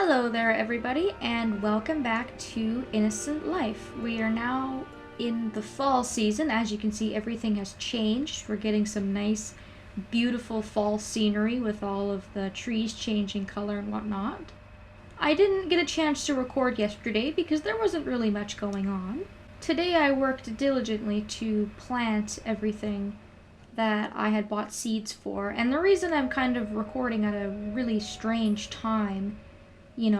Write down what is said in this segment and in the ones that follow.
Hello there everybody, and welcome back to Innocent Life. We are now in the fall season. As you can see, everything has changed. We're getting some nice, beautiful fall scenery with all of the trees changing color and whatnot. I didn't get a chance to record yesterday because there wasn't really much going on. Today I worked diligently to plant everything that I had bought seeds for, and the reason I'm kind of recording at a really strange time,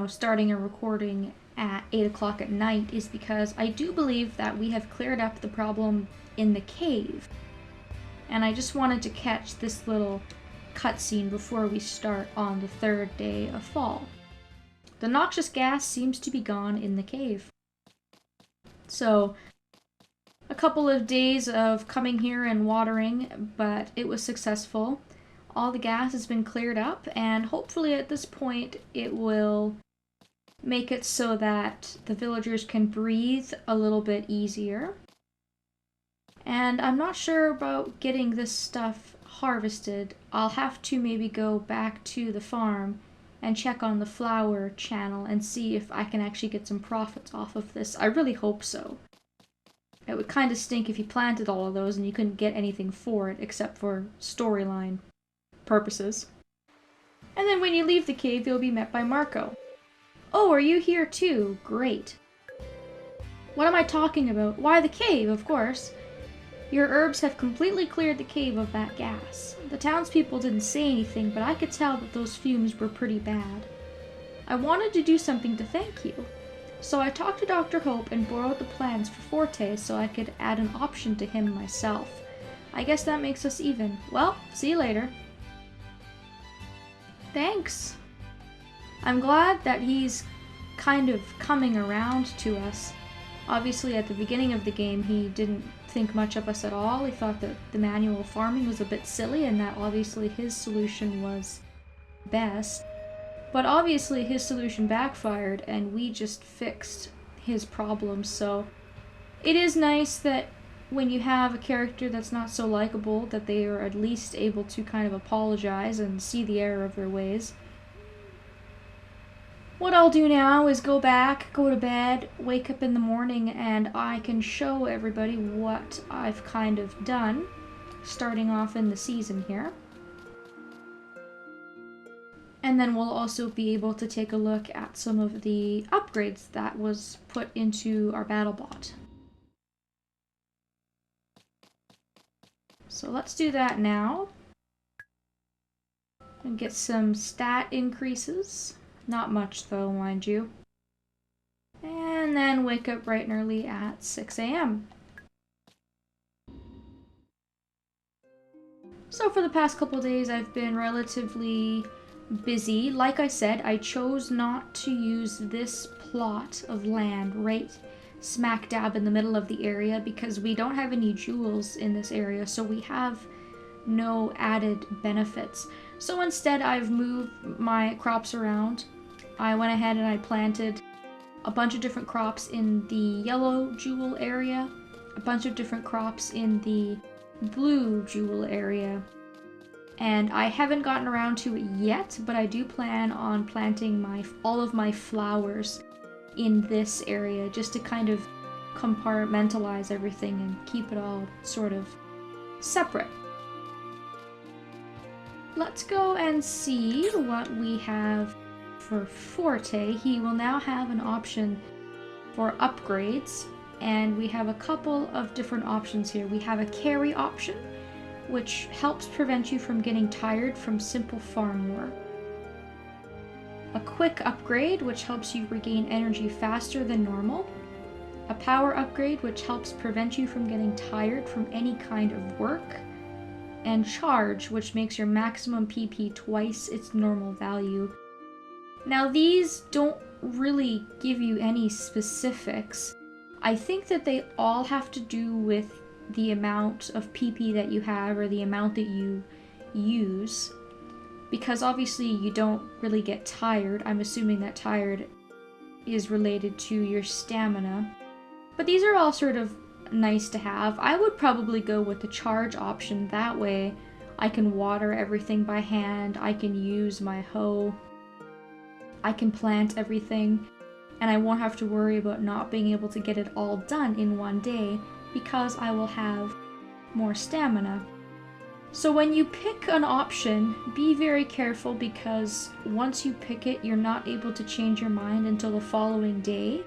starting a recording at 8 o'clock at night, is because I do believe that we have cleared up the problem in the cave. And I just wanted to catch this little cutscene before we start on the third day of fall. The noxious gas seems to be gone in the cave. So, a couple of days of coming here and watering, but it was successful. All the gas has been cleared up, and hopefully at this point it will make it so that the villagers can breathe a little bit easier. And I'm not sure about getting this stuff harvested. I'll have to maybe go back to the farm and check on the flower channel and see if I can actually get some profits off of this. I really hope so. It would kind of stink if you planted all of those and you couldn't get anything for it except for storyline purposes. And then when you leave the cave, you'll be met by Marco. Oh, are you here too? Great. What am I talking about? Why, the cave, of course. Your herbs have completely cleared the cave of that gas. The townspeople didn't say anything, but I could tell that those fumes were pretty bad. I wanted to do something to thank you. So I talked to Dr. Hope and borrowed the plans for Forte so I could add an option to him myself. I guess that makes us even. Well, see you later. Thanks. I'm glad that he's kind of coming around to us. Obviously at the beginning of the game he didn't think much of us at all. He thought that the manual farming was a bit silly and that obviously his solution was best. But obviously his solution backfired and we just fixed his problems, so it is nice that when you have a character that's not so likable that they are at least able to kind of apologize and see the error of their ways. What I'll do now is go back, go to bed, wake up in the morning, and I can show everybody what I've kind of done, starting off in the season here. And then we'll also be able to take a look at some of the upgrades that was put into our Battlebot. So let's do that now. And get some stat increases. Not much though, mind you. And then wake up bright and early at 6 a.m. So for the past couple days I've been relatively busy. Like I said, I chose not to use this plot of land right smack dab in the middle of the area because we don't have any jewels in this area, so we have no added benefits. So instead I've moved my crops around. I went ahead and I planted a bunch of different crops in the yellow jewel area, a bunch of different crops in the blue jewel area. And I haven't gotten around to it yet, but I do plan on planting all of my flowers in this area just to kind of compartmentalize everything and keep it all sort of separate. Let's go and see what we have for Forte. He will now have an option for upgrades, and we have a couple of different options here. We have a carry option, which helps prevent you from getting tired from simple farm work. A quick upgrade, which helps you regain energy faster than normal. A power upgrade, which helps prevent you from getting tired from any kind of work. And charge, which makes your maximum PP twice its normal value. Now these don't really give you any specifics. I think that they all have to do with the amount of PP that you have or the amount that you use, because obviously you don't really get tired. I'm assuming that tired is related to your stamina, but these are all sort of nice to have. I would probably go with the charge option. That way I can water everything by hand, I can use my hoe, I can plant everything and I won't have to worry about not being able to get it all done in one day because I will have more stamina. So when you pick an option, be very careful because once you pick it, you're not able to change your mind until the following day.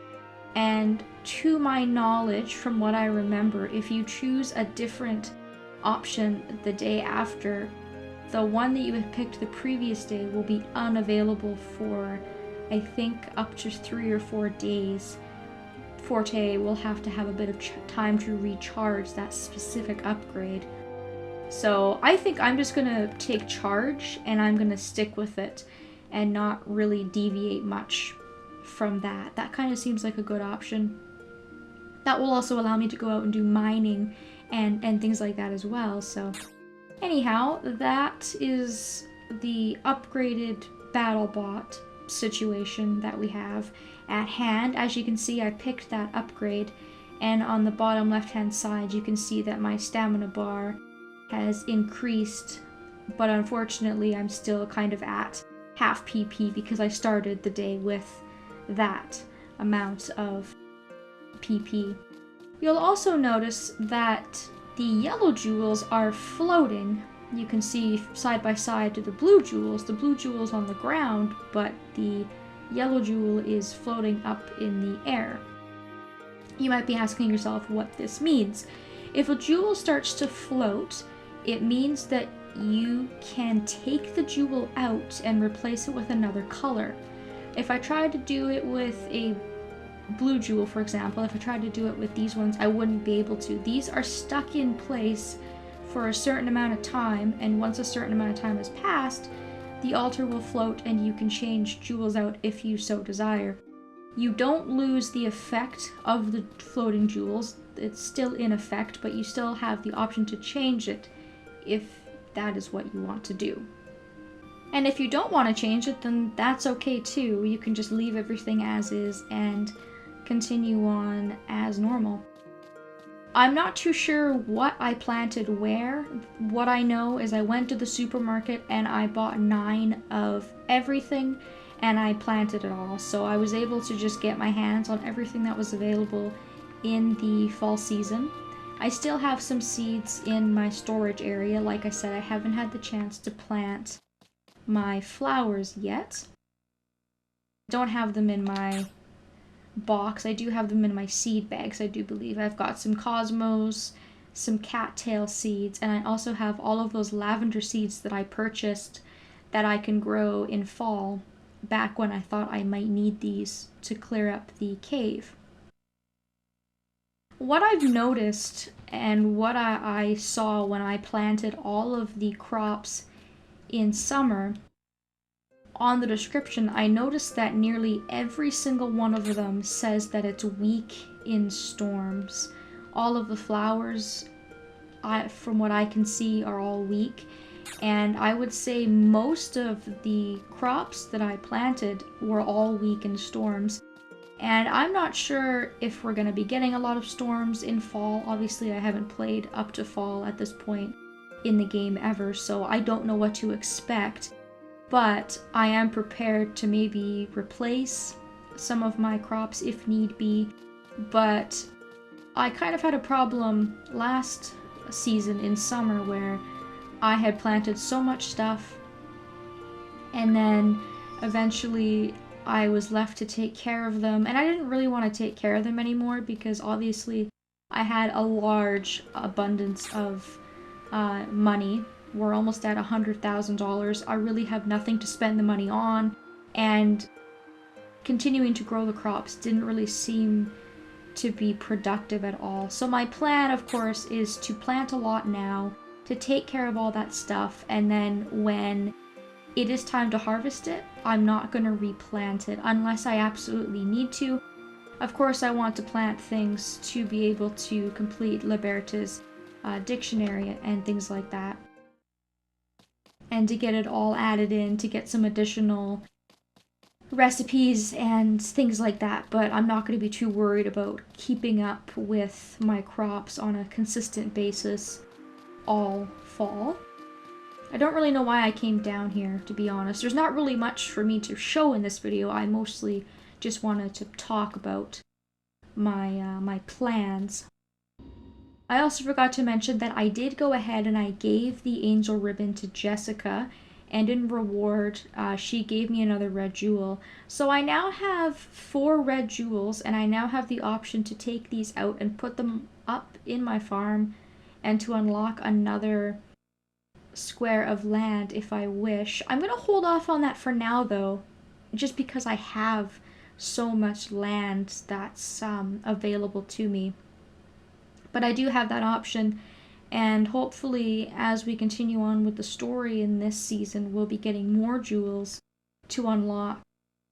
And to my knowledge, from what I remember, if you choose a different option the day after, the one that you had picked the previous day will be unavailable for, I think, up to 3 or 4 days. Forte will have to have a bit of time to recharge that specific upgrade. So I think I'm just gonna take charge and I'm gonna stick with it and not really deviate much from that. That kind of seems like a good option. That will also allow me to go out and do mining and things like that as well. So anyhow, that is the upgraded Battlebot situation that we have at hand. As you can see, I picked that upgrade, and on the bottom left hand side you can see that my stamina bar has increased, but unfortunately I'm still kind of at half PP because I started the day with that amount of PP. You'll also notice that the yellow jewels are floating. You can see side by side to the blue jewels on the ground, but the yellow jewel is floating up in the air. You might be asking yourself what this means. If a jewel starts to float, it means that you can take the jewel out and replace it with another color. If I tried to do it with a blue jewel, for example, if I tried to do it with these ones, I wouldn't be able to. These are stuck in place for a certain amount of time, and once a certain amount of time has passed, the altar will float and you can change jewels out if you so desire. You don't lose the effect of the floating jewels. It's still in effect, but you still have the option to change it if that is what you want to do. And if you don't want to change it, then that's okay too. You can just leave everything as is and continue on as normal. I'm not too sure what I planted where. What I know is I went to the supermarket and I bought 9 of everything and I planted it all. So I was able to just get my hands on everything that was available in the fall season. I still have some seeds in my storage area. Like I said, I haven't had the chance to plant my flowers yet. Don't have them in my box. I do have them in my seed bags, I do believe. I've got some cosmos, some cattail seeds, and I also have all of those lavender seeds that I purchased that I can grow in fall, back when I thought I might need these to clear up the cave. What I've noticed and what I saw when I planted all of the crops in summer, on the description, I noticed that nearly every single one of them says that it's weak in storms. All of the flowers, from what I can see, are all weak. And I would say most of the crops that I planted were all weak in storms. And I'm not sure if we're going to be getting a lot of storms in fall. Obviously, I haven't played up to fall at this point in the game ever, so I don't know what to expect. But I am prepared to maybe replace some of my crops if need be. But I kind of had a problem last season in summer where I had planted so much stuff and then eventually I was left to take care of them, and I didn't really want to take care of them anymore because obviously I had a large abundance of money. We're almost at $100,000. I really have nothing to spend the money on, and continuing to grow the crops didn't really seem to be productive at all. So my plan, of course, is to plant a lot now, to take care of all that stuff, and then when it is time to harvest it, I'm not going to replant it unless I absolutely need to. Of course, I want to plant things to be able to complete Liberta's dictionary and things like that, and to get it all added in to get some additional recipes and things like that. But I'm not going to be too worried about keeping up with my crops on a consistent basis all fall. I don't really know why I came down here, to be honest. There's not really much for me to show in this video. I mostly just wanted to talk about my plans. I also forgot to mention that I did go ahead and I gave the angel ribbon to Jessica, and in reward, she gave me another red jewel. So I now have 4 red jewels, and I now have the option to take these out and put them up in my farm and to unlock another square of land if I wish. I'm going to hold off on that for now though, just because I have so much land that's available to me. But I do have that option, and hopefully as we continue on with the story in this season, we'll be getting more jewels to unlock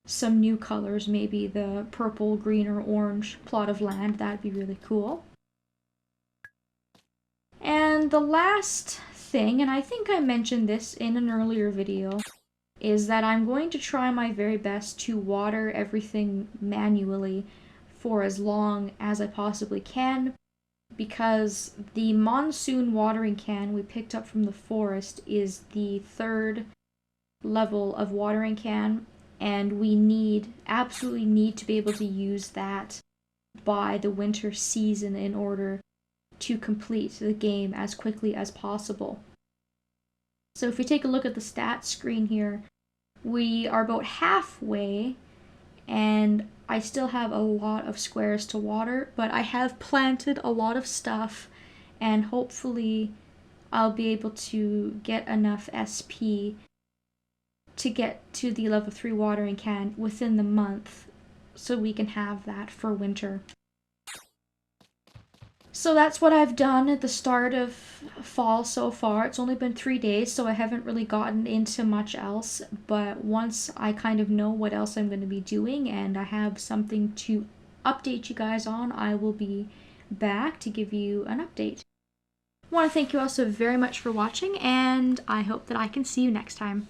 some new colors, maybe the purple, green, or orange plot of land. That'd be really cool. And the last thing, and I think I mentioned this in an earlier video, is that I'm going to try my very best to water everything manually for as long as I possibly can, because the monsoon watering can we picked up from the forest is the 3rd level of watering can, and we absolutely need to be able to use that by the winter season in order to complete the game as quickly as possible. So if we take a look at the stats screen here, we are about halfway, and I still have a lot of squares to water, but I have planted a lot of stuff, and hopefully I'll be able to get enough SP to get to the level 3 watering can within the month, so we can have that for winter. So that's what I've done at the start of fall so far. It's only been 3 days, so I haven't really gotten into much else. But once I kind of know what else I'm going to be doing and I have something to update you guys on, I will be back to give you an update. I want to thank you all so very much for watching, and I hope that I can see you next time.